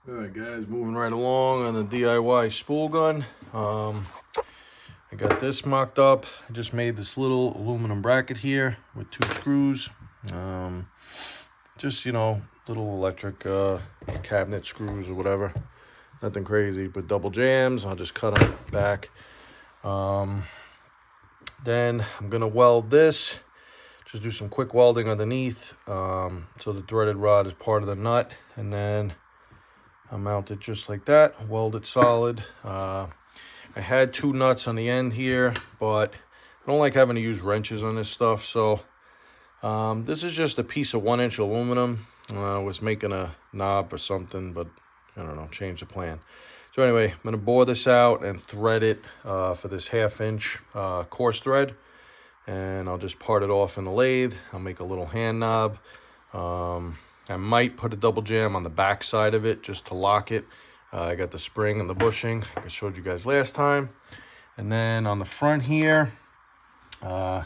All right, guys, moving right along on the DIY spool gun. I got this mocked up. I just made this little aluminum bracket here with 2 screws. Just, little electric cabinet screws or whatever. Nothing crazy, but double jams. I'll just cut them back. Then I'm going to weld this. Just do some quick welding underneath. So the threaded rod is part of the nut. And then I'll mount it just like that, weld it solid. I had 2 nuts on the end here, but I don't like having to use wrenches on this stuff. So this is just a piece of 1-inch aluminum. I was making a knob or something, but I don't know, change the plan. So anyway, I'm gonna bore this out and thread it for this 1/2-inch coarse thread. And I'll just part it off in the lathe. I'll make a little hand knob. I might put a double jam on the back side of it just to lock it. I got the spring and the bushing like I showed you guys last time. And then on the front here, I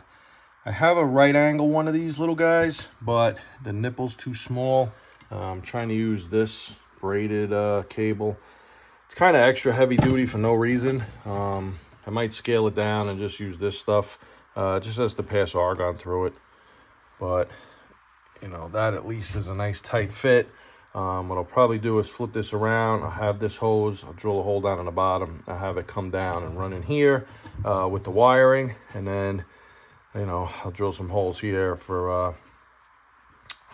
have a right angle one of these little guys, but the nipple's too small. I'm trying to use this braided cable. It's kind of extra heavy duty for no reason. I might scale it down and just use this stuff. Just has to pass argon through it. But that at least is a nice tight fit. What I'll probably do is flip this around. I'll have this hose. I'll drill a hole down on the bottom. I'll have it come down and run in here with the wiring. And then, I'll drill some holes here for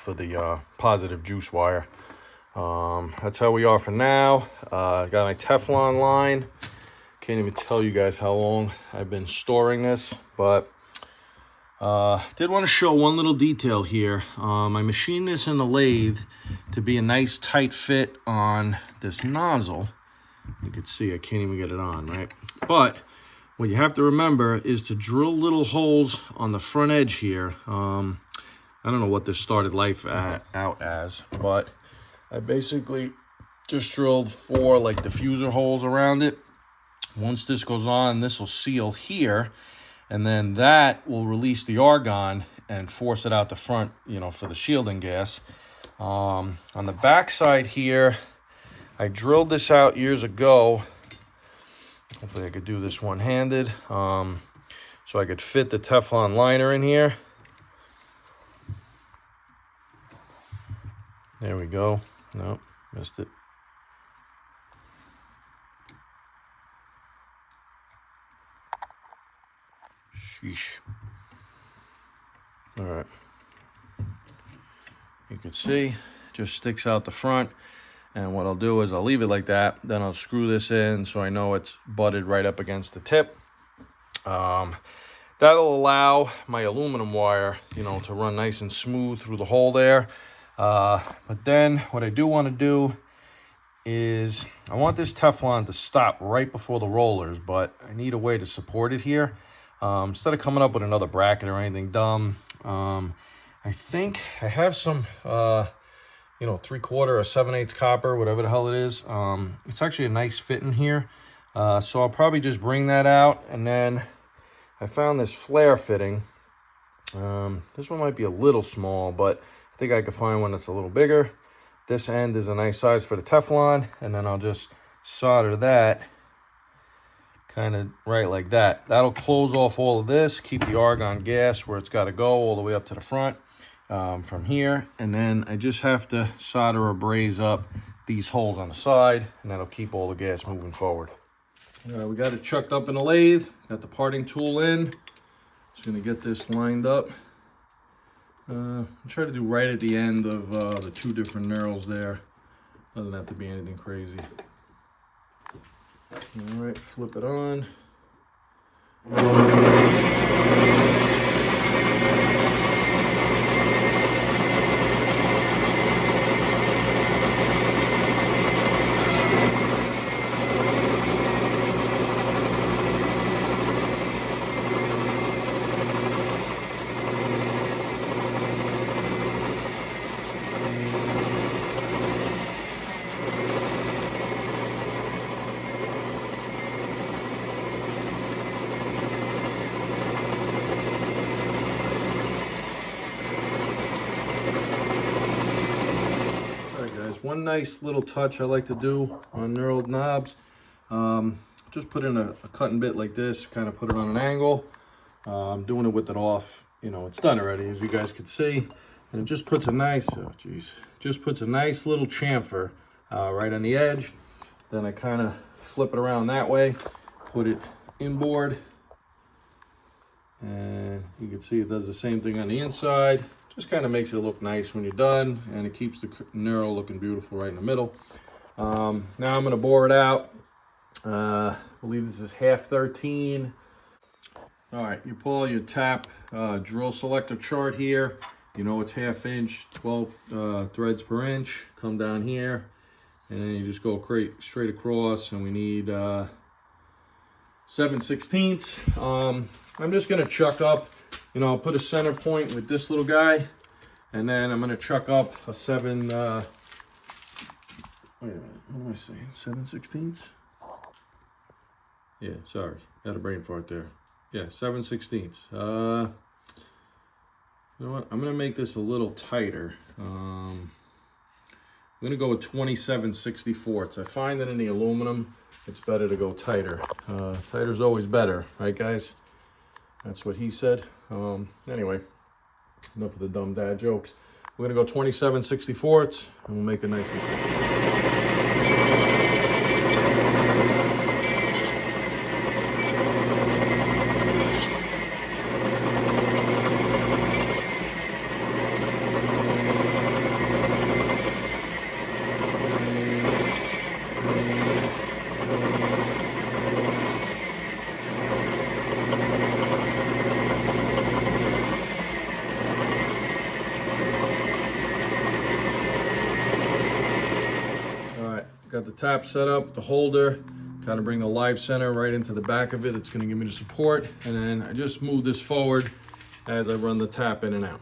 the positive juice wire. That's how we are for now. I got my Teflon line. Can't even tell you guys how long I've been storing this, but did want to show one little detail here. I machined this in the lathe to be a nice tight fit on this nozzle. You can see I can't even get it on, right? But what you have to remember is to drill little holes on the front edge here. I don't know what this started life out as, but I basically just drilled 4 like diffuser holes around it. Once this goes on, this will seal here, and then that will release the argon and force it out the front, for the shielding gas. On the back side here, I drilled this out years ago. Hopefully I could do this one-handed. So I could fit the Teflon liner in here. There we go. Nope, missed it. Sheesh. All right. You can see, just sticks out the front. And what I'll do is I'll leave it like that. Then I'll screw this in so I know it's butted right up against the tip. That'll allow my aluminum wire, to run nice and smooth through the hole there. But then what I do want to do is I want this Teflon to stop right before the rollers, but I need a way to support it here. Instead of coming up with another bracket or anything dumb, I think I have some, 3/4 or 7/8 copper, whatever the hell it is. It's actually a nice fit in here. So I'll probably just bring that out. And then I found this flare fitting. This one might be a little small, but I think I could find one that's a little bigger. This end is a nice size for the Teflon. And then I'll just solder that kind of right like that. That'll close off all of this, keep the argon gas where it's got to go all the way up to the front from here. And then I just have to solder or braze up these holes on the side, and that'll keep all the gas moving forward. All right, we got it chucked up in the lathe, got the parting tool in. Just gonna get this lined up. I'll try to do right at the end of the 2 different knurls there. Doesn't have to be anything crazy. All right, flip it on. nice little touch I like to do on knurled knobs. Just put in a cutting bit like this, kind of put it on an angle. I'm doing it with it off. You know, it's done already, as you guys could see. And it just puts a nice, oh geez, just puts a nice little chamfer right on the edge. Then I kind of flip it around that way, put it inboard. And you can see it does the same thing on the inside. Just kind of makes it look nice when you're done, and it keeps the knurl looking beautiful right in the middle. Now I'm going to bore it out. I believe this is half 13. All right, you pull your tap drill selector chart here. You know it's 1/2 inch, 12 threads per inch. Come down here, and then you just go straight across, and we need 7/16. I'm just gonna chuck up, you know, I'll put a center point with this little guy, and then I'm gonna chuck up a 7, wait a minute, what am I saying, 7/16? Yeah, sorry, got a brain fart there. Yeah, 7/16. You know what, I'm gonna make this a little tighter. I'm gonna go with 27/64. I find that in the aluminum, it's better to go tighter. Tighter's always better, right guys? That's what he said. Anyway, enough of the dumb dad jokes. We're gonna go 27/64, and we'll make a nice got the tap set up, the holder, kind of bring the live center right into the back of it. It's going to give me the support, and then I just move this forward as I run the tap in and out.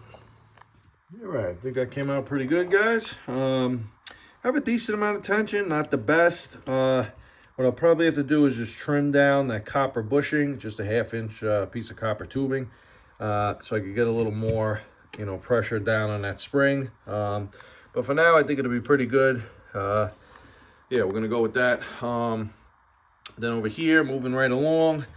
All right, I think that came out pretty good, guys. Have a decent amount of tension, not the best. What I'll probably have to do is just trim down that copper bushing, just a 1/2 inch piece of copper tubing, so I could get a little more, you know, pressure down on that spring. But for now, I think it'll be pretty good. Yeah, we're gonna go with that. Then over here, moving right along,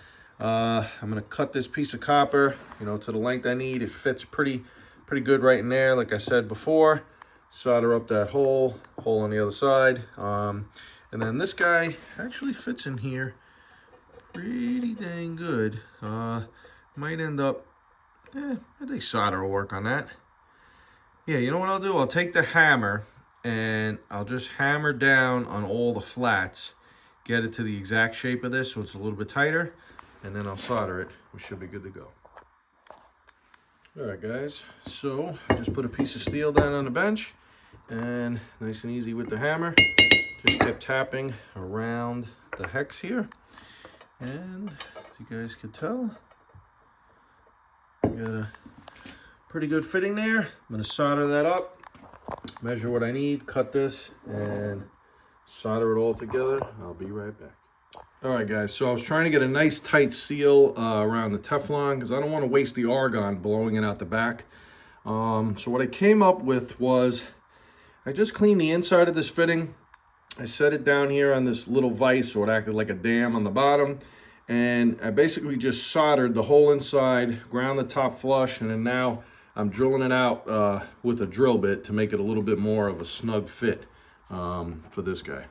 I'm gonna cut this piece of copper, you know, to the length I need. It fits pretty good right in there, like I said before. Solder up that hole on the other side. And then this guy actually fits in here pretty dang good. Might end up, I think solder will work on that. Yeah, you know what I'll do? I'll take the hammer, and I'll just hammer down on all the flats, get it to the exact shape of this so it's a little bit tighter, and then I'll solder it. We should be good to go. All right, guys, so I just put a piece of steel down on the bench, and nice and easy with the hammer, just kept tapping around the hex here, and as you guys could tell, I got a pretty good fitting there. I'm going to solder that up, measure what I need, cut this, and solder it all together. I'll be right back. All right, guys, so I was trying to get a nice tight seal around the Teflon because I don't want to waste the argon blowing it out the back. So what I came up with was I just cleaned the inside of this fitting. I set it down here on this little vise, so it acted like a dam on the bottom. And I basically just soldered the whole inside, ground the top flush, and then now I'm drilling it out with a drill bit to make it a little bit more of a snug fit for this guy.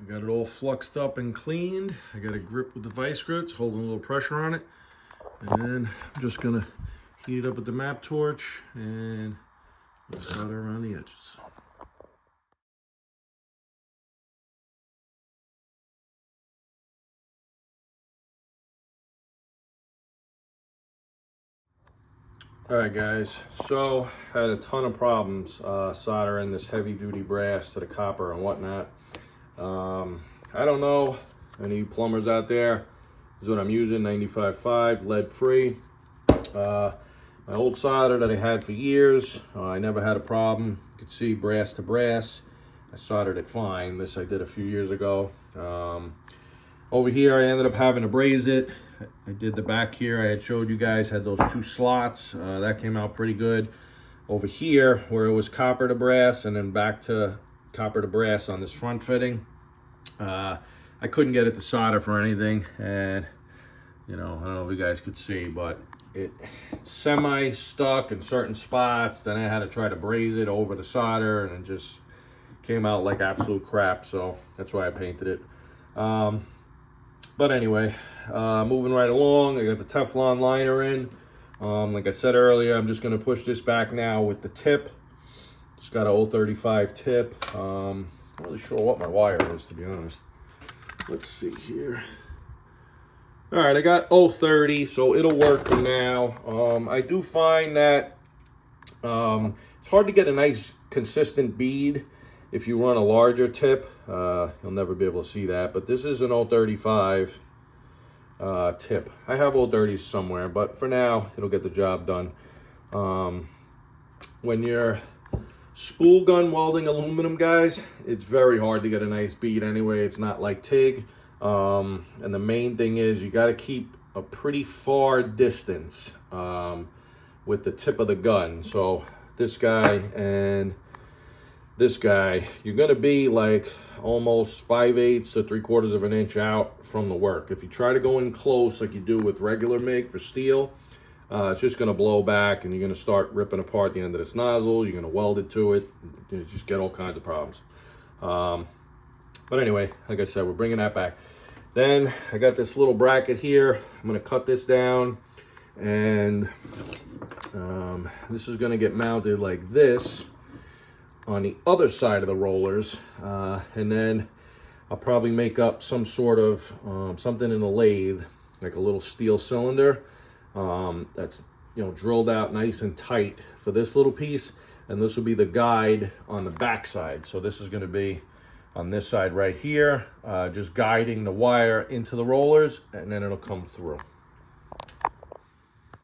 Got it all fluxed up and cleaned. I got a grip with the vice grips, holding a little pressure on it. And then I'm just gonna heat it up with the map torch and solder around the edges. All right, guys, so I had a ton of problems soldering this heavy duty brass to the copper and whatnot. I don't know, any plumbers out there, this is what I'm using, 95.5 lead free. My old solder that I had for years, I never had a problem. You can see brass to brass, I soldered it fine. This I did a few years ago. Over here I ended up having to braze it. I did the back here, I had showed you guys, had those 2 slots. That came out pretty good. Over here, where it was copper to brass and then back to copper to brass on this front fitting, I couldn't get it to solder for anything. And, you know, I don't know if you guys could see, but it semi-stuck in certain spots. Then I had to try to braze it over the solder, and it just came out like absolute crap. So that's why I painted it. But anyway, moving right along, I got the Teflon liner in. Like I said earlier, I'm just going to push this back now with the tip. Just got an 035 tip. I'm not really sure what my wire is, to be honest. Let's see here. All right, I got 030, so it'll work for now. I do find that it's hard to get a nice consistent bead if you run a larger tip. You'll never be able to see that, but this is an 035 tip. I have 030s somewhere, but for now, it'll get the job done. When you're spool gun welding aluminum, guys, it's very hard to get a nice bead anyway. It's not like TIG. And the main thing is you got to keep a pretty far distance with the tip of the gun. So this guy and this guy, you're going to be like almost 5/8 to 3/4 of an inch out from the work. If you try to go in close like you do with regular MIG for steel, it's just going to blow back and you're going to start ripping apart the end of this nozzle. You're going to weld it to it. You just get all kinds of problems. But anyway, like I said, we're bringing that back. Then I got this little bracket here. I'm going to cut this down, and this is going to get mounted like this on the other side of the rollers, and then I'll probably make up some sort of something in the lathe, like a little steel cylinder that's, you know, drilled out nice and tight for this little piece, and this will be the guide on the back side. So this is going to be on this side right here, just guiding the wire into the rollers, and then it'll come through.